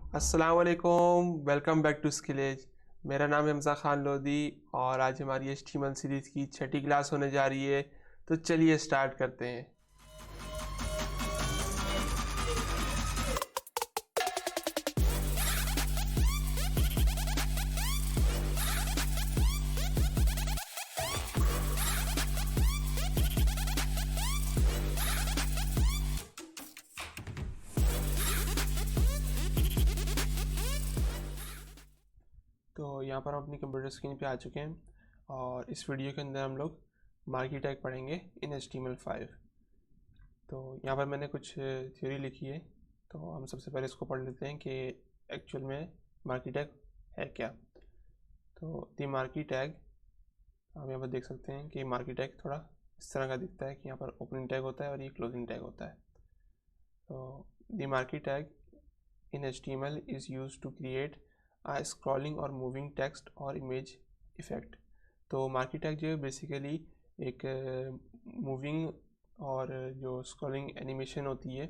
अस्सलाम वालेकुम, welcome back to स्किलेज। मेरा नाम है हमज़ा ख़ान लोधी और आज हमारी HTML सीरीज़ की छठी क्लास होने जा रही है। तो चलिए स्टार्ट करते हैं। तो यहाँ पर हम अपनी कंप्यूटर स्क्रीन पे आ चुके हैं और इस वीडियो के अंदर हम लोग मार्की टैग पढ़ेंगे इन HTML5। तो यहाँ पर मैंने कुछ थ्योरी लिखी है, तो हम सबसे पहले इसको पढ़ लेते हैं कि एक्चुअल में मार्की टैग है क्या। तो दी मार्की टैग, हम यहाँ पर देख सकते हैं कि मार्की टैग थोड़ा इस तरह का दिखता है कि यहाँ पर ओपनिंग टैग होता है और ये क्लोजिंग टैग होता है। तो the marquee tag in HTML is used to create a scrolling or moving text or image effect। तो मार्की टैग जो है बेसिकली एक मूविंग और जो स्क्रॉलिंग एनिमेशन होती है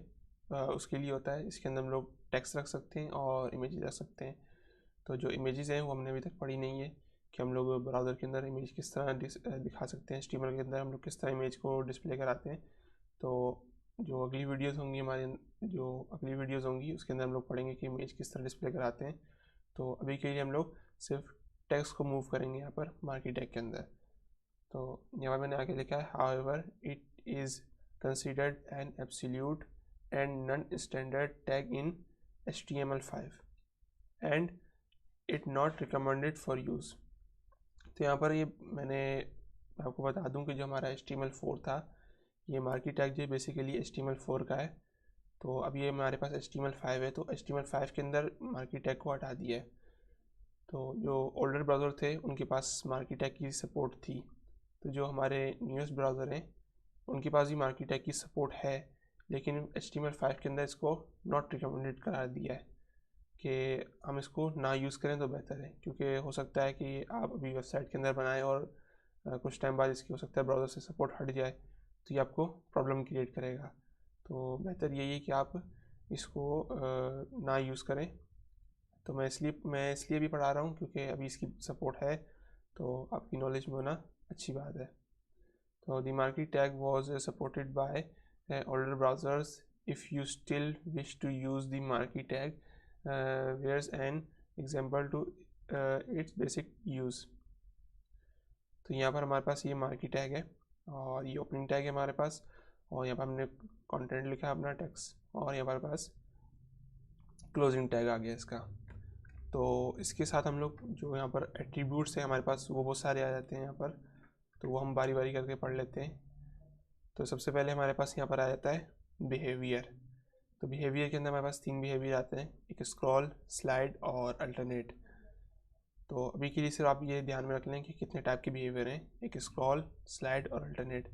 उसके लिए होता है। इसके अंदर हम लोग टेक्स्ट रख सकते हैं और इमेजेस रख सकते हैं। तो जो इमेजेस हैं वो हमने अभी तक पढ़ी नहीं है कि हम लोग ब्राउज़र के अंदर इमेज किस तरह दिखा सकते हैं, HTML के अंदर हम लोग किस तरह इमेज को डिस्प्ले कराते हैं। तो जो अगली वीडियोस होंगी उसके अंदर हम लोग पढ़ेंगे कि इमेज किस तरह डिस्प्ले कराते हैं। तो अभी के लिए हम लोग सिर्फ टेक्स्ट को मूव करेंगे यहाँ पर मार्की टैग के अंदर। तो यहाँ पर मैंने आगे लिखा है, however it is considered an absolute and non standard tag in HTML5 and it not recommended for use. तो यहाँ पर ये मैंने आपको बता दूँ कि जो हमारा HTML4 था, ये मार्की टैग जो बेसिकली HTML4 का है। तो अब ये हमारे पास HTML5 है, तो HTML5 के अंदर मार्की टैग को हटा दिया है। तो जो ओल्डर ब्राउज़र थे उनके पास मार्की टैग की सपोर्ट थी, तो जो हमारे न्यूएस्ट ब्राउज़र हैं उनके पास भी मार्की टैग की सपोर्ट है, लेकिन HTML5 के अंदर इसको नॉट रिकमेंडेड करार दिया है कि हम इसको ना यूज़ करें तो बेहतर है। क्योंकि हो सकता है कि आप अभी वेबसाइट के अंदर बनाएं और कुछ टाइम बाद इसकी हो सकता है ब्राउज़र से सपोर्ट हट जाए, तो ये आपको प्रॉब्लम क्रिएट करेगा। तो बेहतर यही है कि आप इसको ना यूज़ करें। तो मैं इसलिए भी पढ़ा रहा हूँ क्योंकि अभी इसकी सपोर्ट है, तो आपकी नॉलेज में होना अच्छी बात है। तो the marquee tag was supported by older browsers। if you still wish to use the marquee tag, here's an example to its basic use। तो यहाँ पर हमारे पास ये मार्की टैग है और ये ओपनिंग टैग है हमारे पास, और यहाँ पर हमने कंटेंट लिखा है अपना टेक्स्ट, और यहाँ हमारे पास क्लोजिंग टैग आ गया इसका। तो इसके साथ हम लोग जो यहाँ पर एट्रीब्यूट्स हैं हमारे पास वो बहुत सारे आ जाते हैं यहाँ पर, तो वो हम बारी बारी करके पढ़ लेते हैं। तो सबसे पहले हमारे पास यहाँ पर आ जाता है बिहेवियर। तो बिहेवियर के अंदर हमारे पास 3 बिहेवियर आते हैं, एक स्क्रॉल, स्लाइड और अल्टरनेट। तो अभी के लिए सिर्फ आप ये ध्यान में रख लें कि कितने टाइप के बिहेवियर हैं, एक स्क्रॉल, स्लाइड और अल्टरनेट।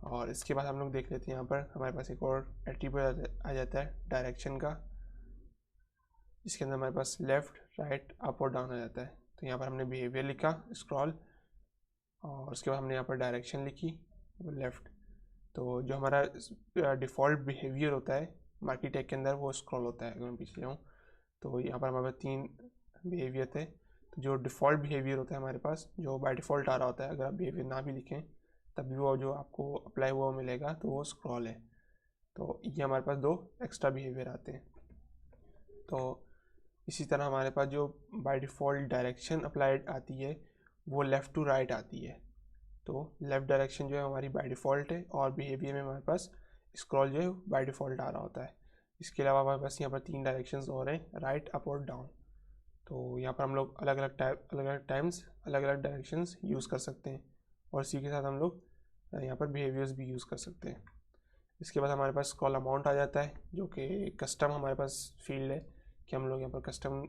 और इसके बाद हम लोग देख लेते हैं यहाँ पर हमारे पास एक और एट्रीब्यूट आ जाता है डायरेक्शन का, जिसके अंदर हमारे पास लेफ़्ट, राइट, अप और डाउन आ जाता है। तो यहाँ पर हमने बिहेवियर लिखा स्क्रॉल, और उसके बाद हमने यहाँ पर डायरेक्शन लिखी लेफ़्ट। तो जो हमारा डिफ़ॉल्ट बिहेवियर होता है मार्की टैग के अंदर वो स्क्रॉल होता है। अगर मैं पीछे जाऊँ तो यहाँ पर हमारे पास 3 बिहेवियर थे। तो जो डिफ़ॉल्ट बिहेवियर होता है हमारे पास, जो बाय डिफ़ॉल्ट आ रहा होता है, अगर आप बिहेवियर ना भी लिखें तब भी वो जो आपको अप्लाई हुआ मिलेगा, तो वो स्क्रॉल है। तो ये हमारे पास 2 एक्स्ट्रा बिहेवियर आते हैं। तो इसी तरह हमारे पास जो बाय डिफ़ॉल्ट डायरेक्शन अप्लाइड आती है वो लेफ़्ट टू राइट आती है। तो लेफ़्ट डायरेक्शन जो है हमारी बाय डिफ़ॉल्ट है, और बिहेवियर में हमारे पास स्क्रॉल जो है बाय डिफ़ॉल्ट आ रहा होता है। इसके अलावा हमारे पास यहाँ पर 3 डायरेक्शंस और हैं, राइट, अप और डाउन। तो यहाँ पर हम लोग अलग अलग टाइम्स अलग अलग डायरेक्शंस यूज़ कर सकते हैं, और इसी के साथ हम लोग यहाँ पर बिहेवियर्स भी यूज़ कर सकते हैं। इसके बाद हमारे पास स्क्रॉल अमाउंट आ जाता है, जो कि कस्टम हमारे पास फील्ड है कि हम लोग यहाँ पर कस्टम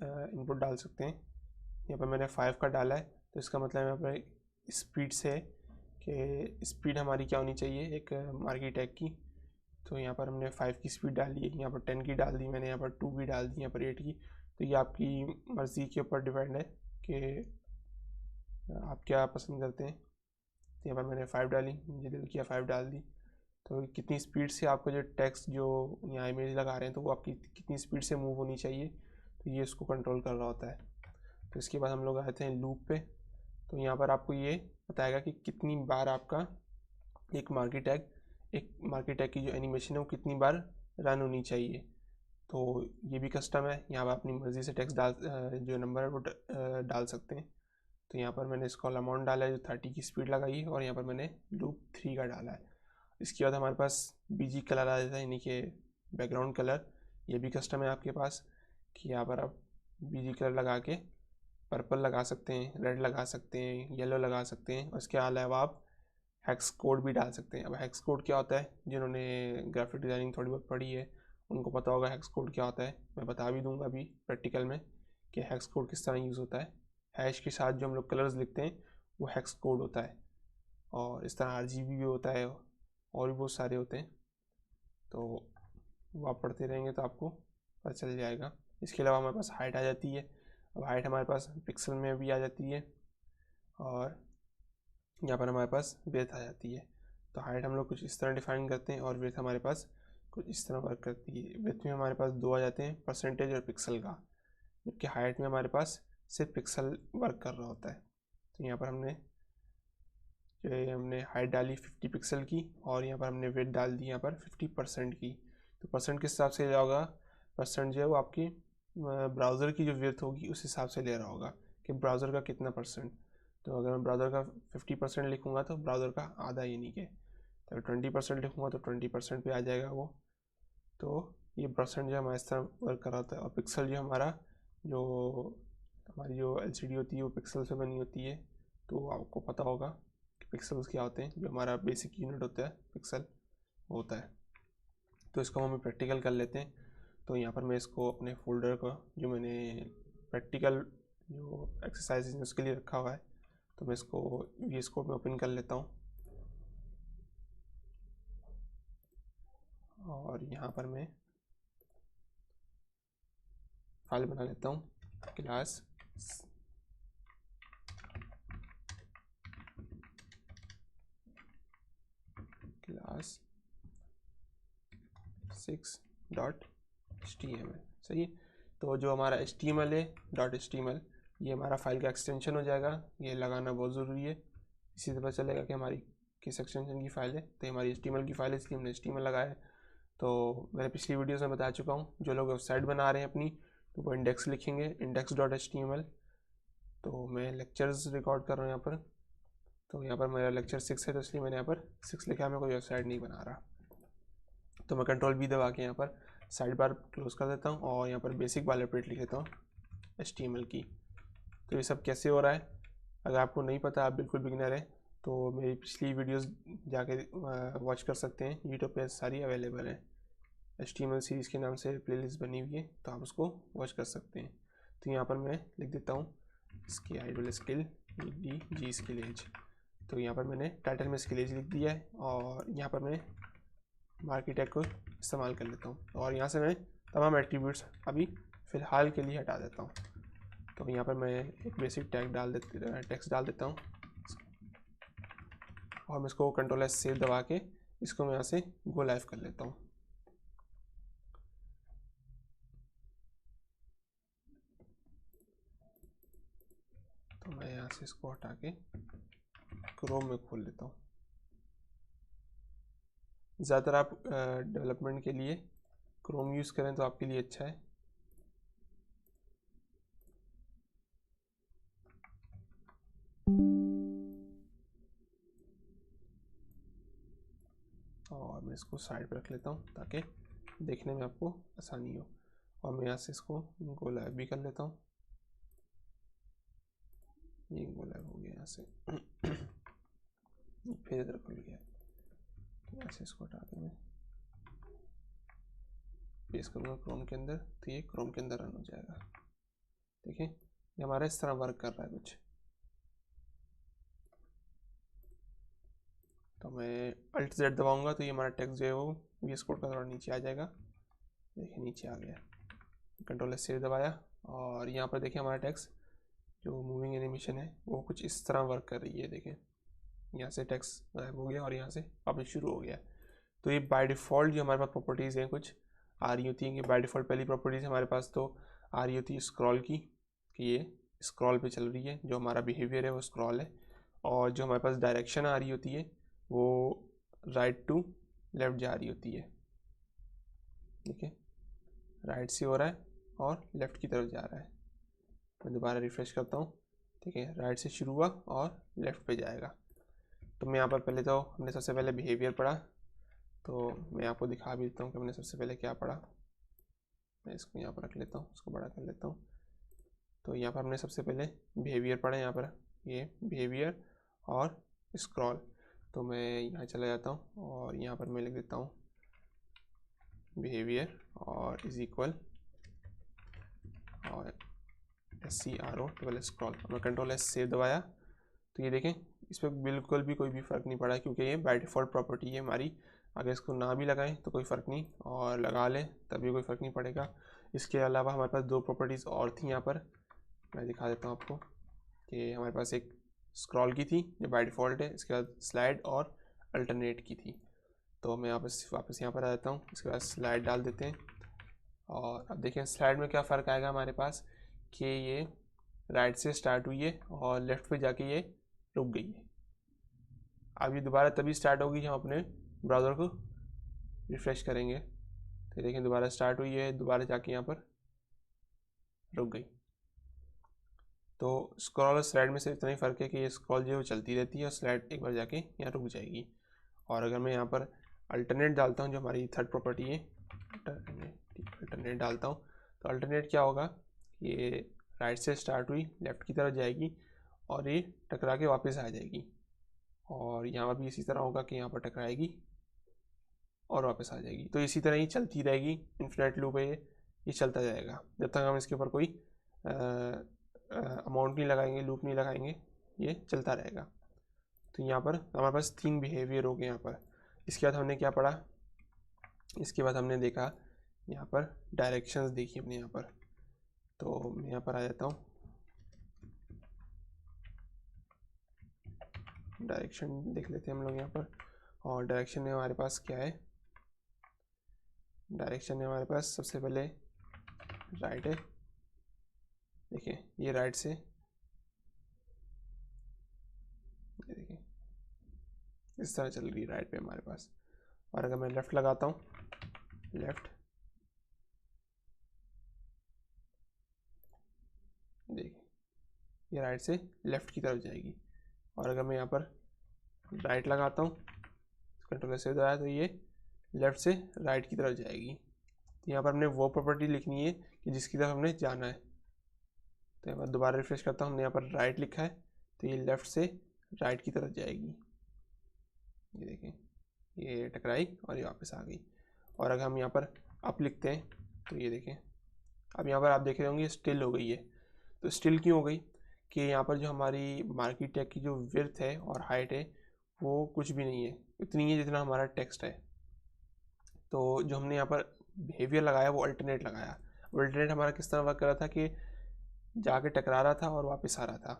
इनपुट डाल सकते हैं। यहाँ पर मैंने 5 का डाला है, तो इसका मतलब यहाँ पर स्पीड से कि स्पीड हमारी क्या होनी चाहिए एक मार्की टैग की। तो यहाँ पर हमने 5 की स्पीड डाली है, यहाँ पर 10 की डाल दी मैंने, यहाँ पर 2 की डाल दी, यहाँ पर 8 की। तो ये आपकी मर्ज़ी के ऊपर डिपेंड है कि आप क्या पसंद करते हैं। तो यहाँ पर मैंने 5 डाली, मुझे दिल किया 5 डाल दी। तो कितनी स्पीड से आपको जो टेक्स्ट जो यहाँ इमेज लगा रहे हैं तो वो आपकी कितनी स्पीड से मूव होनी चाहिए, तो ये इसको कंट्रोल कर रहा होता है। तो इसके बाद हम लोग आते हैं लूप पे। तो यहाँ पर आपको ये बताएगा कि कितनी बार आपका एक मार्की टैग की जो एनिमेशन है वो कितनी बार रन होनी चाहिए। तो ये भी कस्टम है, यहाँ पर अपनी मर्ज़ी से टेक्स्ट जो नंबर है वो डाल सकते हैं। तो यहाँ पर मैंने स्क्रॉल अमाउंट डाला है जो 30 की स्पीड लगाई है, और यहाँ पर मैंने लूप 3 का डाला है। इसके बाद हमारे पास बीजी कलर आ जाता है, यानी कि बैकग्राउंड कलर। ये भी कस्टम है आपके पास कि यहाँ पर आप बीजी कलर लगा के पर्पल लगा सकते हैं, रेड लगा सकते हैं, येलो लगा सकते हैं, और इसके अलावा आप हेक्स कोड भी डाल सकते हैं। अब हेक्स कोड क्या होता है, जिन्होंने ग्राफिक डिज़ाइनिंग थोड़ी बहुत पढ़ी है उनको पता होगा हेक्स कोड क्या होता है। मैं बता भी दूंगा अभी प्रैक्टिकल में कि हेक्स कोड किस तरह यूज़ होता है। हैश के साथ जो हम लोग कलर्स लिखते हैं वो हेक्स कोड होता है, और इस तरह RGB भी होता है, और भी बहुत सारे होते हैं। तो वो आप पढ़ते रहेंगे तो आपको पता चल जाएगा। इसके अलावा हमारे पास हाइट आ जाती है। अब हाइट हमारे पास पिक्सल में भी आ जाती है, और यहाँ पर हमारे पास विड्थ आ जाती है। तो हाइट हम लोग कुछ इस तरह डिफाइन करते हैं, और विड्थ हमारे पास कुछ इस तरह वर्क करती है। विड्थ में हमारे पास 2 आ जाते हैं, परसेंटेज और पिक्सल का, जबकि हाइट में हमारे पास सिर्फ पिक्सल वर्क कर रहा होता है। तो यहाँ पर हमने हाइट डाली 50 पिक्सल की, और यहाँ पर हमने विड्थ डाल दी यहाँ पर 50% की। तो परसेंट किस हिसाब से होगा, परसेंट जो है वो आपकी ब्राउज़र की जो विड्थ होगी उस हिसाब से ले रहा होगा कि ब्राउज़र का कितना परसेंट। तो अगर मैं ब्राउज़र का 50% लिखूँगा तो ब्राउज़र का आधा, यानी कि तो 20% लिखूँगा तो 20% पे आ जाएगा वो। तो ये परसेंट जो हमारे इस तरह वर्क कर रहा होता है। और पिक्सल जो हमारी जो LCD होती है वो पिक्सल से बनी होती है। तो आपको पता होगा कि पिक्सल्स क्या होते हैं, जो हमारा बेसिक यूनिट होता है पिक्सल होता है। तो इसको हम प्रैक्टिकल कर लेते हैं। तो यहाँ पर मैं इसको अपने फोल्डर को जो मैंने प्रैक्टिकल जो एक्सरसाइज उसके लिए रखा हुआ है, तो मैं इसको VS कोड में ओपन कर लेता हूँ, और यहाँ पर मैं फाइल बना लेता हूँ क्लास 6.html। सही है। तो जो हमारा HTML है .html, ये हमारा फाइल का एक्सटेंशन हो जाएगा। ये लगाना बहुत ज़रूरी है, इसी से पता चलेगा कि हमारी किस एक्सटेंशन की फ़ाइल है। तो हमारी HTML की फ़ाइल है, इसलिए हमने HTML लगाया है। तो मैंने पिछली वीडियोज़ में बता चुका हूँ, जो लोग वेबसाइट बना रहे हैं अपनी तो वो इंडेक्स लिखेंगे, index.html। तो मैं लेक्चर्स रिकॉर्ड कर रहा हूँ यहाँ पर। तो यहाँ पर मेरा लेक्चर 6 है, तो इसलिए मैंने यहाँ पर 6 लिखा है, मैं कोई वेबसाइट नहीं बना रहा। तो मैं Ctrl+V दबा के यहाँ पर साइड बार क्लोज कर देता हूँ, और यहाँ पर बेसिक बॉयलरप्लेट लिख देता हूँ HTML की। तो ये सब कैसे हो रहा है, अगर आपको नहीं पता, आप बिल्कुल बिगिनर हैं, तो मेरी पिछली वीडियोस जाके वॉच कर सकते हैं, यूट्यूब पे सारी अवेलेबल है। HTML सीरीज़ के नाम से प्लेलिस्ट बनी हुई है, तो आप उसको वॉच कर सकते हैं। तो यहाँ पर मैं लिख देता हूँ स्किल एज। तो यहाँ पर मैंने टाइटल में स्किल एज लिख दिया है, और यहाँ पर मैं मार्की टैग को इस्तेमाल कर लेता हूँ, और यहाँ से मैं तमाम एट्रीब्यूट्स अभी फ़िलहाल के लिए हटा देता हूँ। तो यहाँ पर मैं एक बेसिक टेक्स्ट डाल देता हूँ, और मैं इसको Ctrl+S सेव दबा के इसको मैं यहाँ से गो लाइव कर लेता हूँ। तो मैं यहाँ से इसको हटा के क्रोम में खोल लेता हूँ। ज़्यादातर आप डेवलपमेंट के लिए क्रोम यूज़ करें तो आपके लिए अच्छा है। और मैं इसको साइड पर रख लेता हूँ ताकि देखने में आपको आसानी हो। और मैं यहाँ से इसको गो लाइव भी कर लेता हूँ। ये गो लाइव हो गया यहाँ से फिर इधर खुल गया। यहाँ से इसको हटा के मैं पेस्ट करूँगा क्रोम के अंदर, तो ये क्रोम के अंदर रन हो जाएगा। देखिए ये हमारा इस तरह वर्क कर रहा है कुछ। तो मैं Alt+Z दबाऊंगा तो ये हमारा टेक्स्ट जो है वो VS कोड का थोड़ा नीचे आ जाएगा। देखिए नीचे आ गया। Ctrl+S सेव दबाया, और यहाँ पर देखिए हमारा टेक्स्ट जो मूविंग एनिमेशन है वो कुछ इस तरह वर्क कर रही है। देखें यहाँ से टेक्स्ट गायब हो गया और यहाँ से वापस शुरू हो गया। तो ये बाय डिफ़ॉल्ट जो हमारे पास प्रॉपर्टीज़ हैं कुछ आ रही होती हैं कि बाय डिफ़ॉल्ट पहली प्रॉपर्टीज़ हमारे पास तो आ रही होती है स्क्रॉल की, कि ये स्क्रॉल पे चल रही है, जो हमारा बिहेवियर है वो स्क्रॉल है। और जो हमारे पास डायरेक्शन आ रही होती है वो राइट टू लेफ़्ट जा रही होती है। ठीक है, राइट से हो रहा है और लेफ़्ट की तरफ जा रहा है। मैं दोबारा रिफ्रेश करता हूँ। ठीक है, राइट से शुरू हुआ और लेफ़्ट पे जाएगा। तो मैं यहाँ पर पहले तो हमने सबसे पहले बिहेवियर पढ़ा, तो मैं आपको दिखा भी देता हूँ कि हमने सबसे पहले क्या पढ़ा। मैं इसको यहाँ पर रख लेता हूँ, इसको बड़ा कर लेता हूँ। तो यहाँ पर हमने सबसे पहले बिहेवियर पढ़ा, यहाँ पर ये बिहेवियर और स्क्रॉल। तो मैं यहाँ चला जाता हूँ और यहाँ पर मैं लिख देता हूँ बिहेवियर और इज इक्वल और SCRO स्क्रॉल। मैं कंट्रोल S सेव दबाया तो ये देखें इस पर बिल्कुल भी कोई भी फ़र्क नहीं पड़ा, क्योंकि ये बाय डिफ़ॉल्ट प्रॉपर्टी है हमारी। अगर इसको ना भी लगाएं तो कोई फ़र्क नहीं, और लगा लें तभी कोई फ़र्क नहीं पड़ेगा। इसके अलावा हमारे पास दो प्रॉपर्टीज़ और थी, यहाँ पर मैं दिखा देता हूँ आपको कि हमारे पास एक स्क्रॉल की थी जो बाय डिफ़ॉल्ट है, इसके बाद स्लाइड और अल्टरनेट की थी। तो मैं वापस यहाँ पर आ जाता हूँ, इसके बाद स्लाइड डाल देते हैं। और अब देखें स्लाइड में क्या फ़र्क आएगा हमारे पास कि ये राइट से स्टार्ट हुई है और लेफ़्ट पे जाके ये रुक गई है। अब ये दोबारा तभी स्टार्ट होगी जब हम अपने ब्राउज़र को रिफ़्रेश करेंगे। तो देखें दोबारा स्टार्ट हुई है, दोबारा जाके यहाँ पर रुक गई। तो स्क्रॉल और स्लाइड में से इतना ही फ़र्क है कि ये स्क्रॉल जो है वो चलती रहती है और स्लाइड एक बार जाके यहाँ रुक जाएगी। और अगर मैं यहाँ पर अल्टरनेट डालता हूँ, जो हमारी थर्ड प्रॉपर्टी है, अल्टरनेट डालता हूँ, तो अल्टरनेट क्या होगा, ये राइट से स्टार्ट हुई, लेफ़्ट की तरफ जाएगी और ये टकरा के वापस आ जाएगी। और यहाँ भी इसी तरह होगा कि यहाँ पर टकराएगी और वापस आ जाएगी। तो इसी तरह ही चलती रहेगी, इन्फिनिट लूप है ये चलता जाएगा जब तक हम इसके ऊपर कोई अमाउंट नहीं लगाएंगे, लूप नहीं लगाएंगे, ये चलता रहेगा। तो यहाँ पर हमारे पास 3 बिहेवियर हो गए यहाँ पर। इसके बाद हमने क्या पढ़ा, इसके बाद हमने देखा यहाँ पर डायरेक्शंस देखी हमने यहाँ पर। तो मैं यहाँ पर आ जाता हूँ, डायरेक्शन देख लेते हैं हम लोग यहाँ पर। और डायरेक्शन में हमारे पास क्या है, डायरेक्शन में हमारे पास सबसे पहले राइट है। देखिए ये राइट से, ये देखिए इस तरह चल रही है राइट पे हमारे पास। और अगर मैं लेफ़्ट लगाता हूँ, लेफ़्ट, देखिए ये राइट से लेफ़्ट की तरफ जाएगी। और अगर मैं यहाँ पर राइट लगाता हूँ, कंट्रोल से दबाया, तो ये लेफ़्ट से राइट की तरफ जाएगी। तो यहाँ पर हमने वो प्रॉपर्टी लिखनी है कि जिसकी तरफ हमने जाना है। तो यहाँ पर दोबारा रिफ्रेश करता हूँ, हमने यहाँ पर राइट लिखा है तो ये लेफ़्ट से राइट की तरफ जाएगी। ये देखें ये टकराई और ये वापस आ गई। और अगर हम यहाँ पर अप लिखते हैं तो ये देखें, अब यहाँ पर आप देख रहे होंगे स्टिल हो गई है। तो स्टिल क्यों हो गई कि यहाँ पर जो हमारी मार्केट टैग की जो विड्थ है और हाइट है वो कुछ भी नहीं है, इतनी है जितना हमारा टेक्स्ट है। तो जो हमने यहाँ पर बिहेवियर लगाया वो अल्टरनेट लगाया। अल्टरनेट हमारा किस तरह वर्क कर रहा था कि जाके टकरा रहा था और वापस आ रहा था।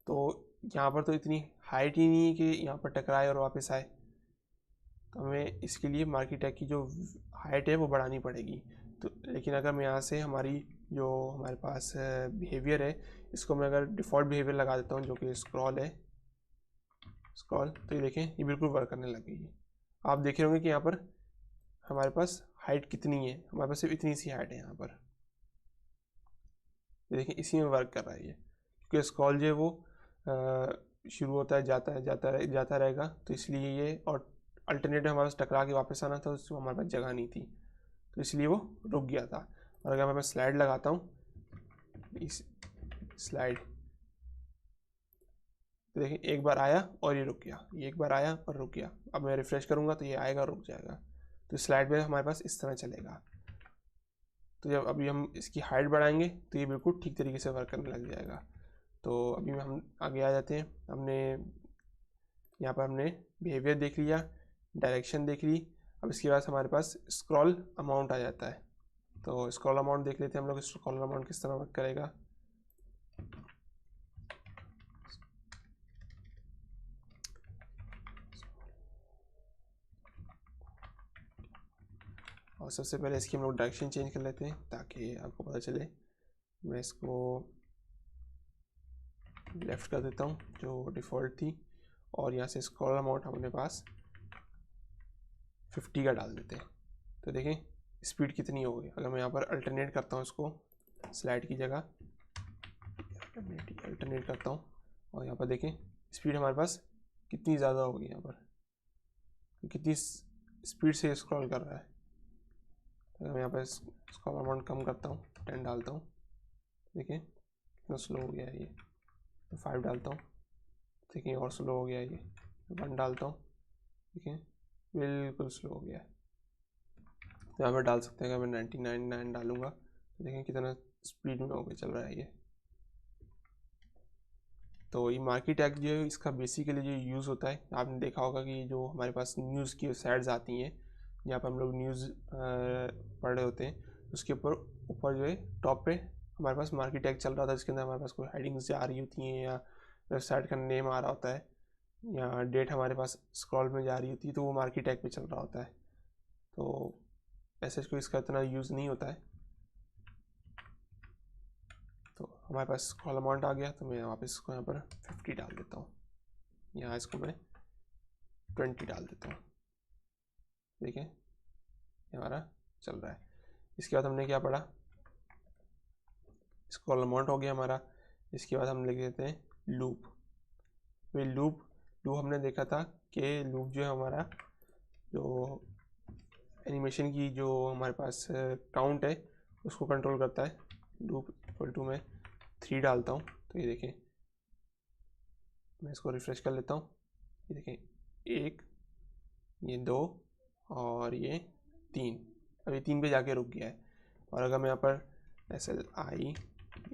तो यहाँ पर तो इतनी हाइट ही नहीं है कि यहाँ पर टकराए और वापस आए, तो हमें इसके लिए मार्केट टैग की जो हाइट है वो बढ़ानी पड़ेगी। तो लेकिन अगर मैं यहाँ से हमारी जो हमारे पास बिहेवियर है इसको मैं अगर डिफ़ॉल्ट बिहेवियर लगा देता हूँ जो कि स्क्रॉल है, स्क्रॉल, तो ये देखें ये बिल्कुल वर्क करने लग गई है। आप देख रहे होंगे कि यहाँ पर हमारे पास हाइट कितनी है, हमारे पास सिर्फ इतनी सी हाइट है यहाँ पर। ये देखें इसी में वर्क कर रहा है ये, क्योंकि स्क्रॉल जो है वो शुरू होता है जाता रहेगा, तो इसलिए ये। और अल्टरनेटिव हमारे पास टकरा के वापस आना था, उसमें हमारे पास जगह नहीं थी तो इसलिए वो रुक गया था। और अगर मैं स्लाइड लगाता हूँ, इस स्लाइड, तो देखिए एक बार आया और ये रुक गया, ये एक बार आया और रुक गया। अब मैं रिफ्रेश करूँगा तो ये आएगा और रुक जाएगा। तो स्लाइड में हमारे पास इस तरह चलेगा। तो जब अभी हम इसकी हाइट बढ़ाएंगे तो ये बिल्कुल ठीक तरीके से वर्क करने लग जाएगा। तो अभी हम आगे आ जाते हैं। हमने यहाँ पर हमने बिहेवियर देख लिया, डायरेक्शन देख ली। अब इसके बाद हमारे पास स्क्रॉल अमाउंट आ जाता है। तो स्क्रॉल अमाउंट देख लेते हैं हम लोग, स्क्रॉल अमाउंट किस तरह वर्क करेगा। और सबसे पहले इसकी हम लोग डायरेक्शन चेंज कर लेते हैं ताकि आपको पता चले। मैं इसको लेफ़्ट कर देता हूँ जो डिफ़ॉल्ट थी, और यहाँ से स्क्रॉल अमाउंट हम अपने पास 50 का डाल देते हैं। तो देखें स्पीड कितनी हो गई। अगर मैं यहाँ पर अल्टरनेट करता हूँ इसको, स्लाइड की जगह अल्टरनेट करता हूँ, और यहाँ पर देखें स्पीड हमारे पास कितनी ज़्यादा होगी। यहाँ पर कितनी स्पीड से स्क्रॉल कर रहा है। अगर मैं यहाँ पर स्क्रॉल अमाउंट कम करता हूँ, 10 डालता हूँ, देखिए कितना स्लो हो गया है ये। तो 5 डालता हूँ, देखिए और स्लो हो गया है ये। 1 डालता हूँ, देखिए बिल्कुल स्लो हो गया है। तो यहाँ पर डाल सकते हैं। अगर मैं 99 डालूँगा तो देखें कितना स्पीड में होकर चल रहा है ये। तो ये मार्की टैग जो है इसका बेसिकली जो यूज़ होता है, आपने देखा होगा कि जो हमारे पास न्यूज़ की साइट्स आती हैं जहाँ पर हम लोग न्यूज़ पढ़ रहे होते हैं, उसके ऊपर जो है टॉप पे हमारे पास मार्की टैग चल रहा था, जिसके अंदर हमारे पास कोई हेडिंग्स जा रही होती हैं या वेबसाइट का नेम आ रहा होता है या डेट हमारे पास स्क्रॉल में जा रही होती है, तो वो मार्की टैग पे चल रहा होता है। तो ऐसे कोई इसका इतना यूज़ नहीं होता है। तो हमारे पास स्क्रॉल अमाउंट आ गया, तो मैं वापस इसको यहाँ पर 50 डाल देता हूँ, यहाँ इसको मैं 20 डाल देता हूँ। देखिए हमारा चल रहा है। इसके बाद हमने क्या पढ़ा, स्क्रॉल अमाउंट हो गया हमारा। इसके बाद हम लिख देते हैं लूप। तो लूप हमने देखा था कि लूप जो है हमारा जो एनिमेशन की जो हमारे पास काउंट है उसको कंट्रोल करता है। लूप इक्वल टू में 3 डालता हूँ, तो ये देखें मैं इसको रिफ्रेश कर लेता हूँ। ये देखें 1, ये 2 और ये 3, अभी 3 पे जाके रुक गया है। और अगर मैं यहाँ पर SLI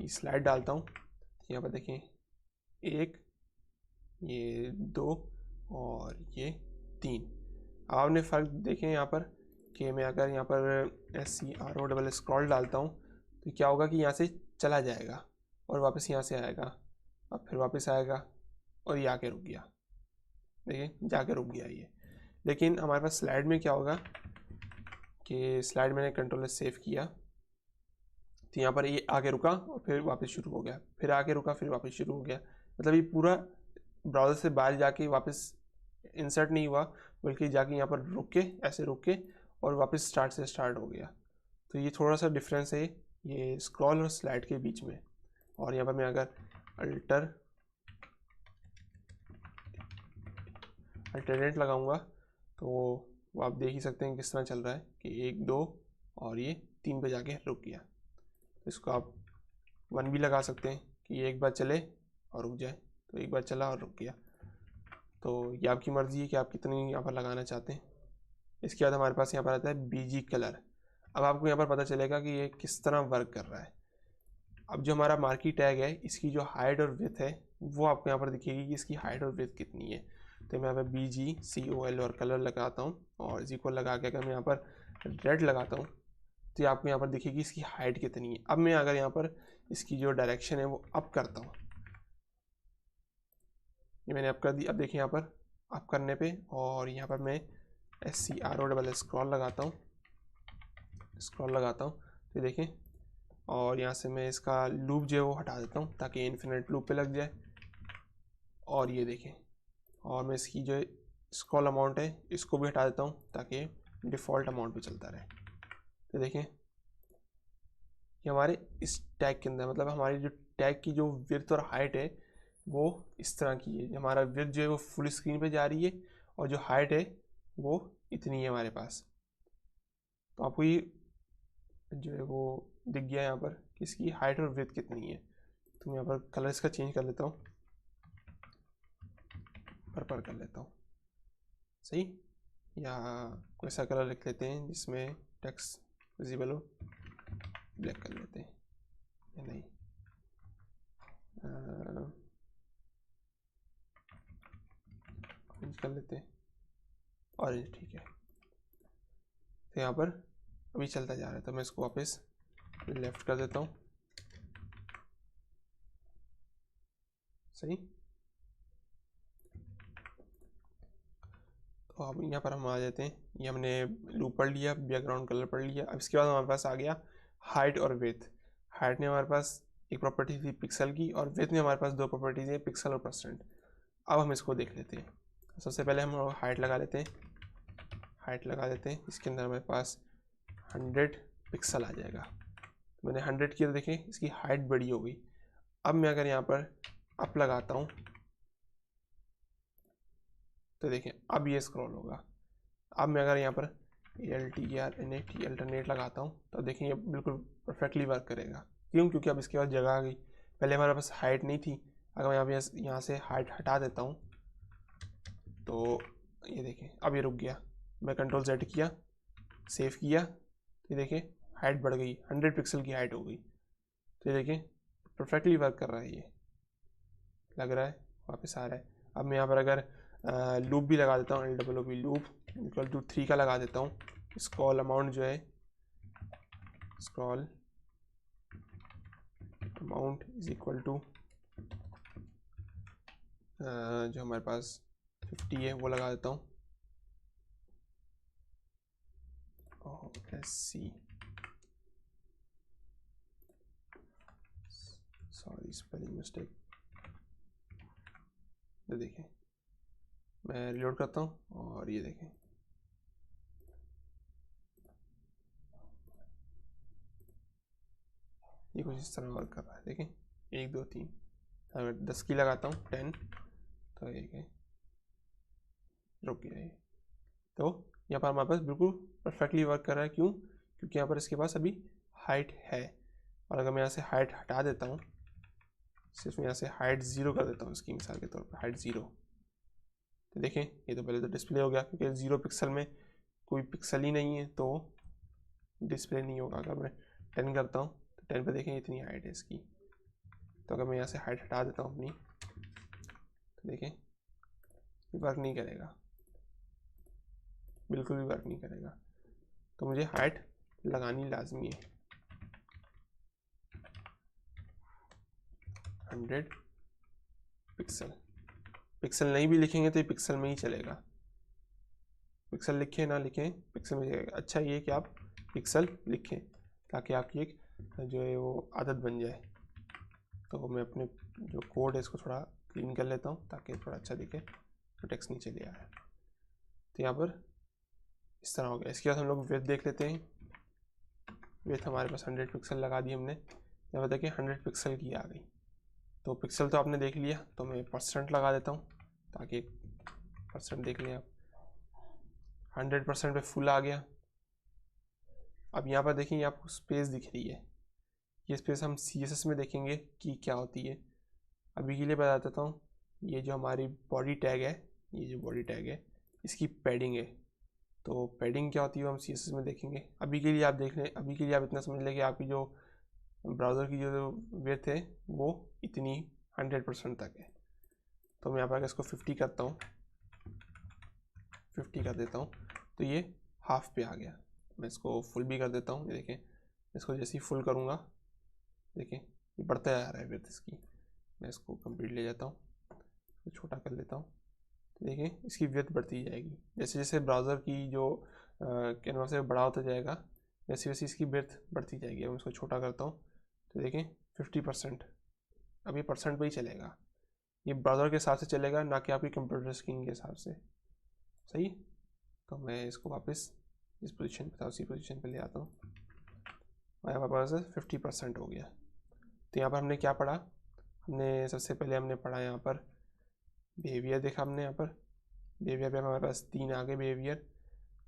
स्लाइड डालता हूँ तो यहाँ पर देखें 1, ये 2 और ये 3। अब आपने फ़र्क देखें यहाँ पर कि मैं अगर यहाँ पर SCRO स्क्रॉल डालता हूँ तो क्या होगा कि यहाँ से चला जाएगा और वापस यहाँ से आएगा, अब फिर वापस आएगा और ये आके रुक गया। देखिए जाके रुक गया ये। लेकिन हमारे पास स्लाइड में क्या होगा कि स्लाइड मैंने कंट्रोल सेव किया तो यहाँ पर ये आके रुका और फिर वापस शुरू हो गया, फिर आके रुका फिर वापस शुरू हो गया। मतलब ये पूरा ब्राउज़र से बाहर जाके वापस इंसर्ट नहीं हुआ, बल्कि जाके यहाँ पर रुक के ऐसे रुक के और वापस स्टार्ट से स्टार्ट हो गया। तो ये थोड़ा सा डिफरेंस है ये स्क्रॉल और स्लाइड के बीच में। और यहाँ पर मैं अगर अल्टरनेट लगाऊंगा तो वो आप देख ही सकते हैं किस तरह चल रहा है कि 1, 2 और ये 3 पे जाके रुक गया। तो इसको आप 1 भी लगा सकते हैं कि एक बार चले और रुक जाए, तो एक बार चला और रुक गया। तो ये आपकी मर्ज़ी है कि आप कितनी यहाँ पर लगाना चाहते हैं। इसके बाद हमारे पास यहाँ पर आता है BG कलर। अब आपको यहाँ पर पता चलेगा कि ये किस तरह वर्क कर रहा है। अब जो हमारा मार्की टैग है इसकी जो हाइट और विड्थ है वो आपको यहाँ पर दिखेगी कि इसकी हाइट और विड्थ कितनी है। तो मैं यहाँ पर BGCOL और कलर लगाता हूँ और इसी को लगा के अगर मैं यहाँ पर रेड लगाता हूँ तो ये आपको यहाँ पर दिखेगी इसकी हाइट कितनी है। अब मैं अगर यहाँ पर इसकी जो डायरेक्शन है वो अप करता हूँ, ये मैंने अप कर दी। अब देखिए यहाँ पर अप करने पे और यहाँ पर मैं SCRO स्क्रॉल लगाता हूँ तो देखें, और यहाँ से मैं इसका लूप जो है वो हटा देता हूँ ताकि इन्फिनिट लूप पे लग जाए। और ये देखें, और मैं इसकी जो स्क्रॉल अमाउंट है इसको भी हटा देता हूँ ताकि डिफ़ॉल्ट अमाउंट पे चलता रहे। तो देखें कि हमारे इस टैग के अंदर, मतलब हमारी जो टैग की जो विड्थ और हाइट है वो इस तरह की है। हमारा विड्थ जो है वो फुल स्क्रीन पे जा रही है और जो हाइट है वो इतनी है हमारे पास। तो आपको ये जो है वो दिख गया यहाँ पर कि इसकी हाइट और विड्थ कितनी है। तो मैं यहाँ पर कलर इसका चेंज कर लेता हूँ, पर्पल कर लेता हूँ, सही, या कोई सा कलर लिख लेते हैं जिसमें टेक्स्ट विजिबल हो, ब्लैक कर लेते हैं या नहीं, ऑरेंज कर लेते हैं, ऑरेंज ठीक है। तो यहाँ पर अभी चलता जा रहा है तो मैं इसको वापस लेफ्ट कर देता हूँ, सही। तो अब यहाँ पर हम आ जाते हैं, ये हमने लूप पढ़ लिया, बैकग्राउंड कलर पढ़ लिया। अब इसके बाद हमारे पास आ गया हाइट और विड्थ। हाइट में हमारे पास एक प्रॉपर्टी थी पिक्सल की, और विड्थ में हमारे पास दो प्रॉपर्टीज हैं, पिक्सल और परसेंट। अब हम इसको देख लेते हैं। सबसे पहले हम हाइट लगा लेते हैं, हाइट लगा देते हैं। इसके अंदर हमारे पास 100 पिक्सल आ जाएगा। मैंने 100 किया तो देखें इसकी हाइट बड़ी हो गई। अब मैं अगर यहाँ पर अप लगाता हूँ तो देखें अब ये स्क्रॉल होगा। अब मैं अगर यहाँ पर अल्टरनेट लगाता हूँ तो देखें ये बिल्कुल परफेक्टली वर्क करेगा। क्यों? क्योंकि अब इसके बाद जगह आ गई। पहले हमारे पास हाइट नहीं थी, अगर मैं यहाँ से हाइट हटा देता हूँ तो ये देखें अब ये रुक गया। मैं कंट्रोल Z किया, सेव किया, तो ये देखें हाइट बढ़ गई, 100 पिक्सल की हाइट हो गई। तो ये देखें परफेक्टली वर्क कर रहा है, ये लग रहा है वापस आ रहा है। अब मैं यहाँ पर अगर लूप भी लगा देता हूँ, LOOP लूप इक्वल टू 3 का लगा देता हूँ। स्क्रॉल अमाउंट जो है, scroll amount is equal to जो हमारे पास 50 है वो लगा देता हूँ, SC सॉरी स्पेलिंग मिस्टेक। तो देखें मैं रिलोड करता हूँ और ये देखें ये कुछ इस तरह वर्क कर रहा है। देखें 1 2 3, अगर 10 की लगाता हूँ 10 तो ये रुक गया ये। तो यहाँ पर हमारे पास बिल्कुल परफेक्टली वर्क कर रहा है। क्यों? क्योंकि यहाँ पर इसके पास अभी हाइट है। और अगर मैं यहाँ से हाइट हटा देता हूँ, सिर्फ यहाँ से हाइट 0 कर देता हूँ इसकी मिसाल के तौर पर, हाइट 0, तो देखें ये तो पहले तो डिस्प्ले हो गया, क्योंकि 0 पिक्सल में कोई पिक्सल ही नहीं है तो डिस्प्ले नहीं होगा। अगर मैं 10 करता हूँ तो 10 पे देखें इतनी हाइट है इसकी। तो अगर मैं यहाँ से हाइट हटा देता हूँ अपनी, तो देखें वर्क नहीं करेगा, बिल्कुल भी वर्क नहीं करेगा। तो मुझे हाइट लगानी लाजमी है। 100 पिक्सल, पिक्सल नहीं भी लिखेंगे तो ये पिक्सल में ही चलेगा। पिक्सल लिखें ना लिखें पिक्सल में चलेगा। अच्छा ये कि आप पिक्सल लिखें ताकि आपकी एक जो है वो आदत बन जाए। तो मैं अपने जो कोड है इसको थोड़ा क्लीन कर लेता हूँ ताकि थोड़ा अच्छा दिखे, तो टेक्स्ट नीचे ले आया। तो यहाँ पर इस तरह हो गया। इसके बाद हम लोग विड्थ देख लेते हैं। विड्थ हमारे पास 100 पिक्सल लगा दी हमने। यहाँ पर देखिए 100 पिक्सल की आ गई। तो पिक्सल तो आपने देख लिया, तो मैं परसेंट लगा देता हूँ ताकि परसेंट देख लें आप। 100% पे फुल आ गया। अब यहाँ पर देखेंगे आपको स्पेस दिख रही है, ये स्पेस हम CSS में देखेंगे कि क्या होती है। अभी के लिए बता देता हूँ, ये जो हमारी बॉडी टैग है, ये जो बॉडी टैग है इसकी पैडिंग है। तो पैडिंग क्या होती है हम CSS में देखेंगे। अभी के लिए आप देख लें, अभी के लिए आप इतना समझ लें कि आपकी जो ब्राउज़र की जो विड्थ है वो इतनी 100% तक है। तो मैं यहाँ पर इसको 50 करता हूँ, 50 कर देता हूँ, तो ये हाफ पे आ गया। मैं इसको फुल भी कर देता हूँ, ये देखें इसको जैसे ही फुल करूँगा देखें ये बढ़ता जा रहा है विड्थ इसकी। मैं इसको कंप्लीट ले जाता हूँ, तो छोटा कर लेता हूँ, तो देखें इसकी विड्थ बढ़ती जाएगी। जैसे जैसे ब्राउज़र की जो कैनवास है बड़ा होता जाएगा वैसे वैसे इसकी विड्थ बढ़ती जाएगी। अब मैं इसको छोटा करता हूँ तो देखें 50%, अब ये परसेंट पे ही चलेगा। ये ब्राउज़र के हिसाब से चलेगा, ना कि आपकी कंप्यूटर स्क्रीन के हिसाब से। सही। तो मैं इसको वापस इस पोजीशन पे था उसी पोजीशन पे ले आता हूँ और यहाँ पास 50% हो गया। तो यहाँ पर हमने क्या पढ़ा, हमने सबसे पहले हमने पढ़ा यहाँ पर बिहेवियर देखा। हमने यहाँ पर बिहेवियर पे हमारे पास 3 आ गए बिहेवियर।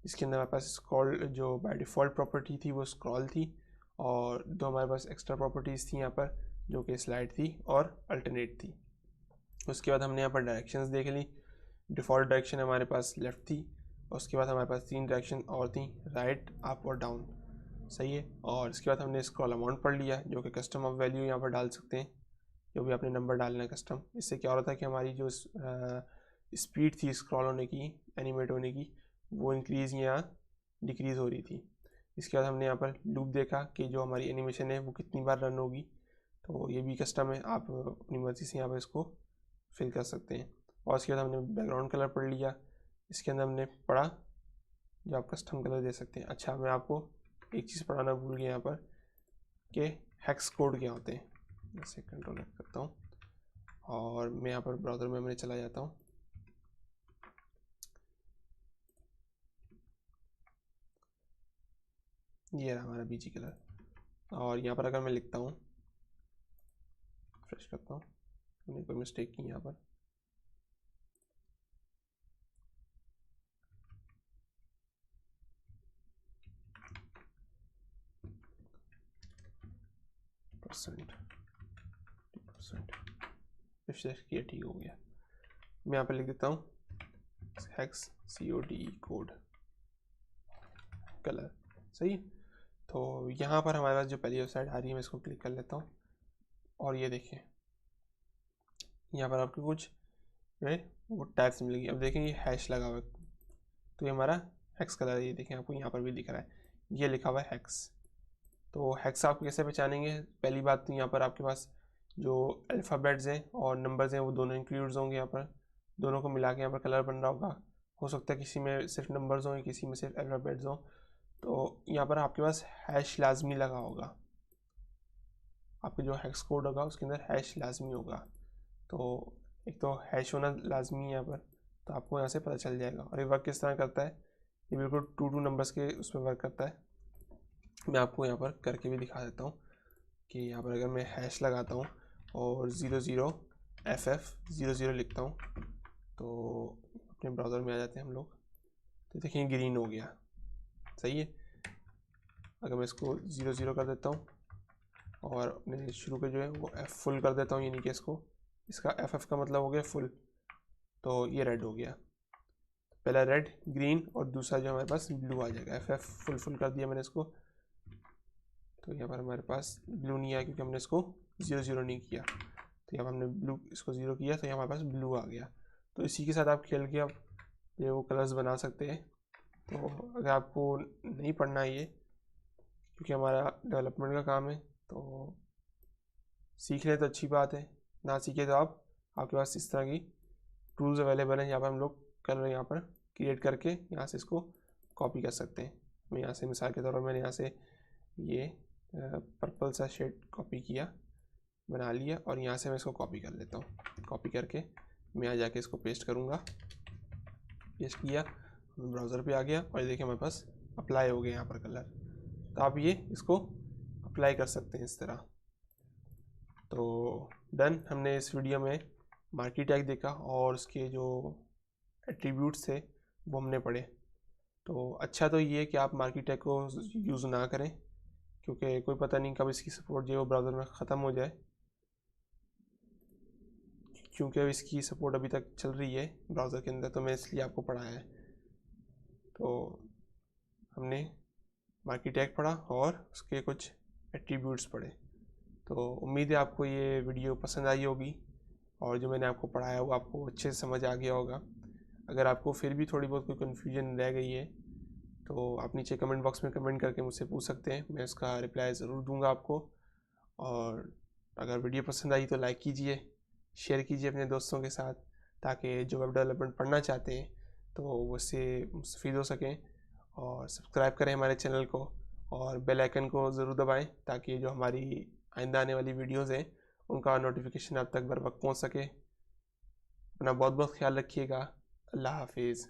इसके अंदर हमारे पास स्क्रॉल जो बाय डिफ़ॉल्ट प्रॉपर्टी थी वो स्क्रॉल थी, और दो हमारे पास एक्स्ट्रा प्रॉपर्टीज़ थी यहाँ पर जो कि स्लाइड थी और अल्टरनेट थी। उसके बाद हमने यहाँ पर डायरेक्शंस देख ली। डिफ़ॉल्ट डायरेक्शन हमारे पास लेफ़्ट थी, और उसके बाद हमारे पास 3 डायरेक्शन और थी, राइट, अप और डाउन। सही है। और इसके बाद हमने स्क्रॉल अमाउंट पढ़ लिया जो कि कस्टम ऑफ वैल्यू यहाँ पर डाल सकते हैं, जो भी आपने नंबर डालना है कस्टम। इससे क्या हो रहा था कि हमारी जो स्पीड थी स्क्रॉल होने की, एनिमेट होने की, वो इंक्रीज़ या डिक्रीज़ हो रही थी। इसके बाद हमने यहाँ पर लूप देखा कि जो हमारी एनिमेशन है वो कितनी बार रन होगी। तो ये भी कस्टम है, आप अपनी मर्ज़ी से यहाँ पर इसको फिल कर सकते हैं। और उसके बाद हमने बैकग्राउंड कलर पढ़ लिया इसके अंदर हमने पढ़ा जो आप कस्टम कलर दे सकते हैं। अच्छा, मैं आपको एक चीज़ पढ़ाना भूल गया यहाँ पर कि हेक्स कोड क्या होते हैं। जैसे कंट्रोल करता हूँ और मैं यहाँ पर ब्राउज़र में चला जाता हूँ। ये रहा हमारा बीजी कलर। और यहाँ पर अगर मैं लिखता हूँ, फ्रेश करता हूँ, मैंने कोई मिस्टेक की यहाँ पर, %, किया, ठीक हो गया। मैं यहाँ पर लिख देता हूँ हेक्स CODE कोड कलर, सही। तो यहाँ पर हमारे पास जो पहली वेबसाइट आ रही है, मैं इसको क्लिक कर लेता हूँ और ये देखिए यहाँ पर आपको कुछ वो टैब्स मिलेगी। अब देखेंगे हैश लगा हुआ है, तो ये हमारा हेक्स कलर है। ये देखें, आपको यहाँ पर भी दिख रहा है, ये लिखा हुआ है हेक्स। तो हेक्स आप कैसे पहचानेंगे? पहली बात तो यहाँ पर आपके पास जो अल्फ़ाबेट्स हैं और नंबर्स हैं वो दोनों इंक्लूड्स होंगे। यहाँ पर दोनों को मिला के यहाँ पर कलर बन रहा होगा। हो सकता है किसी में सिर्फ नंबर्स हों, किसी में सिर्फ अल्फ़ाबेट्स हों। तो यहाँ पर आपके पास हैश लाजमी लगा होगा, आपके जो हेक्स कोड होगा उसके अंदर हैश लाजमी होगा। तो एक तो हैश होना लाजमी है यहाँ पर, तो आपको यहाँ से पता चल जाएगा। और ये वर्क किस तरह करता है, ये बिल्कुल 2 नंबर्स के उस पर वर्क करता है। मैं आपको यहाँ पर करके भी दिखा देता हूँ कि यहाँ पर अगर मैं हैश लगाता हूँ और 00FF00 लिखता हूँ, तो अपने ब्राउज़र में आ जाते हैं हम लोग, तो देखिए ग्रीन हो गया, सही है। अगर मैं इसको 00 कर देता हूँ और अपने शुरू के जो है वो F फुल कर देता हूँ, यानी कि इसका FF का मतलब हो गया फुल, तो ये रेड हो गया। पहला रेड, ग्रीन और दूसरा जो हमारे पास ब्लू आ जाएगा। FF फुल कर दिया मैंने इसको, तो यहाँ पर हमारे पास ब्लू नहीं आया क्योंकि हमने इसको 00 नहीं किया। तो यहाँ पर हमने ब्लू इसको 0 किया, तो यहाँ हमारे पास ब्लू आ गया। तो इसी के साथ आप खेल के आप ये वो कलर्स बना सकते हैं। तो अगर आपको नहीं पढ़ना है ये, क्योंकि हमारा डेवलपमेंट का काम है, तो सीख ले तो अच्छी बात है, ना सीखे तो आपके पास इस तरह की टूल्स अवेलेबल हैं। यहाँ पर हम लोग कलर यहाँ पर क्रिएट करके यहाँ से इसको कॉपी कर सकते हैं। मैं यहाँ से मिसाल के तौर पर मैंने यहाँ से ये पर्पल सा शेड कॉपी किया, बना लिया, और यहाँ से मैं इसको कॉपी कर लेता हूँ। कॉपी करके मैं यहाँ जाके इसको पेस्ट करूँगा, पेस्ट किया, ब्राउज़र पे आ गया और ये देखिए हमारे पास अप्लाई हो गया यहाँ पर कलर। तो आप ये इसको अप्लाई कर सकते हैं इस तरह। तो डन, हमने इस वीडियो में मार्की टैग देखा और उसके जो एट्रीब्यूट्स थे वो हमने पढ़े। तो अच्छा तो ये है कि आप मार्की टैग को यूज़ ना करें, क्योंकि कोई पता नहीं कब इसकी सपोर्ट जो है वो ब्राउज़र में ख़त्म हो जाए, क्योंकि अब इसकी सपोर्ट अभी तक चल रही है ब्राउज़र के अंदर, तो मैं इसलिए आपको पढ़ाया है। तो हमने मार्की टैग पढ़ा और उसके कुछ एट्रीब्यूट्स पढ़े। तो उम्मीद है आपको ये वीडियो पसंद आई होगी और जो मैंने आपको पढ़ाया वो आपको अच्छे से समझ आ गया होगा। अगर आपको फिर भी थोड़ी बहुत कोई कन्फ्यूजन रह गई है तो आप नीचे कमेंट बॉक्स में कमेंट करके मुझसे पूछ सकते हैं, मैं उसका रिप्लाई ज़रूर दूंगा आपको। और अगर वीडियो पसंद आई तो लाइक कीजिए, शेयर कीजिए अपने दोस्तों के साथ, ताकि जो वेब डेवलपमेंट पढ़ना चाहते हैं तो वो उससे मुस्तफ़ीद हो सकें। और सब्सक्राइब करें हमारे चैनल को और बेल आइकन को ज़रूर दबाएं, ताकि जो हमारी आइंदा आने वाली वीडियोज़ हैं उनका नोटिफिकेशन आप तक बर वक्त पहुँच सके। अपना बहुत बहुत ख्याल रखिएगा। अल्लाह हाफिज़।